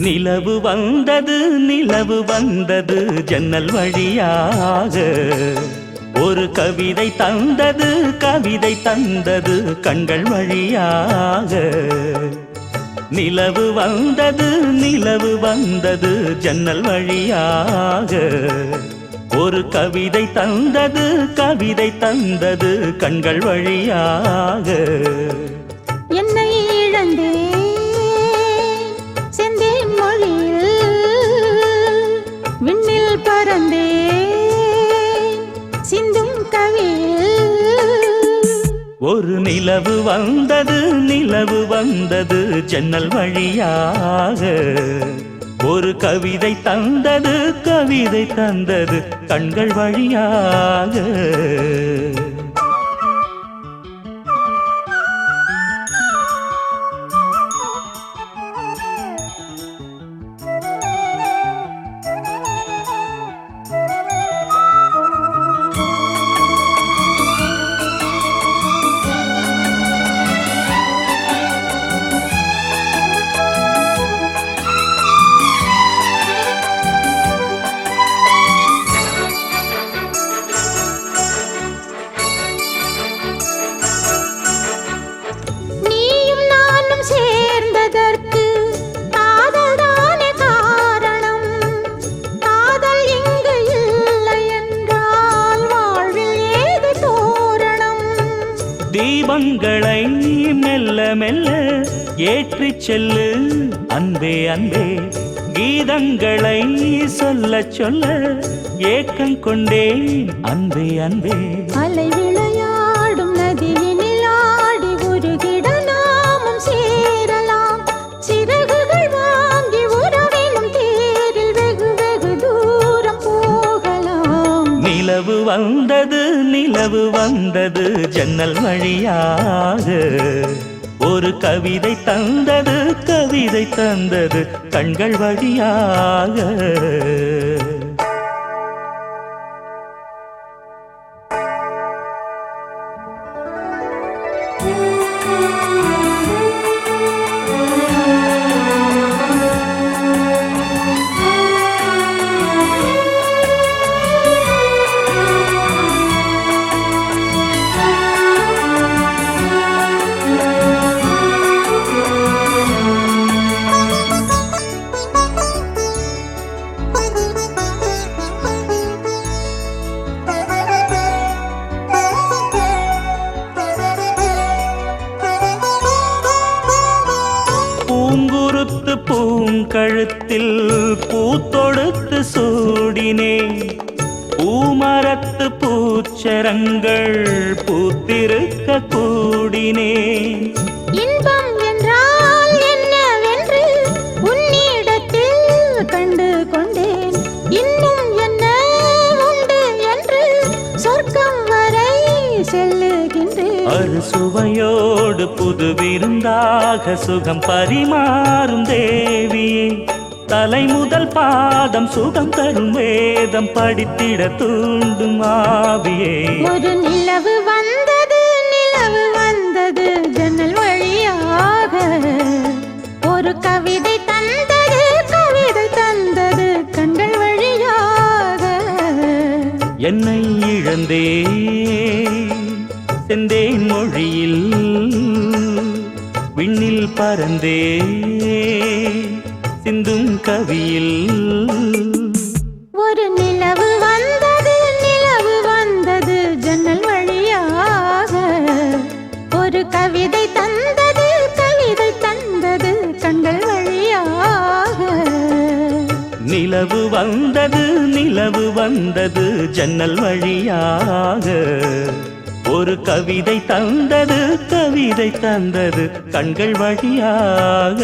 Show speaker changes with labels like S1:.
S1: நிலவு வந்தது நிலவு வந்தது ஜன்னல் வழியாக ஒரு கவிதை தந்தது கவிதை தந்தது கண்கள் வழியாக நிலவு வந்தது நிலவு வந்தது ஜன்னல் வழியாக ஒரு கவிதை தந்தது கவிதை தந்தது கண்கள் வழியாக
S2: என்னை இழந்தே செந்தேன் மொழியில் விண்ணில் பறந்தே சிந்தும் கவியில்
S1: ஒரு நிலவு வந்தது ஜன்னல் வழியாக ஒரு கவிதை தந்தது கவிதை தந்தது கண்கள் வழியாக தீபங்களை மெல்ல மெல்ல ஏற்றிச் செல்லு அன்பே அன்பே கீதங்களை சொல்ல சொல்ல ஏக்கம் கொண்டேன் அன்பே அன்பே
S2: அலை விளையாடும் நதியினில் ஆடி உருகிட நாமும் சேரலாம் சிறகுகள் வாங்கி உறவினும் தேரில் வெகு வெகு தூரம் போகலாம்
S1: நிலவு வந்தது ஜன்னல் வழியாக ஒரு கவிதை தந்தது கவிதை தந்தது கண்கள் வழியாக பூங்குருத்து பூங்கழுத்தில் பூத்தொடுத்து சூடினே பூமரத்து பூச்சரங்கள் பூத்திருக்க கூடினே
S2: இன்பம் என்றால் என்னவென்று உன்னிடத்தில் கண்டு கொண்டேன் இன்னும் என்ன உண்டு என்று சொர்க்கம் வரை செல்லுகின்றேன்
S1: அறுசுவையோடு புது விருந்தாக சுகம் பரிமாறும் தேவியே தலை முதல் பாதம் சுகம் தரும் வேதம் படித்திட தூண்டும் ஆவியே
S2: ஒரு நிலவு வந்தது ஜன்னல் வழியாக ஒரு கவிதை தந்தது கவிதை தந்தது கண்கள் வழியாக
S1: என்னை இழந்தே செந்தேன் மொழியில் விண்ணில் பறந்தே சிந்தும் கவியில்
S2: ஒரு நிலவு வந்தது ஜன்னல் வழியாக ஒரு கவிதை தந்தது கவிதை தந்தது கண்கள் வழியாக
S1: நிலவு வந்தது ஜன்னல் வழியாக ஒரு கவிதை தந்தது கவிதை தந்தது கண்கள் வழியாக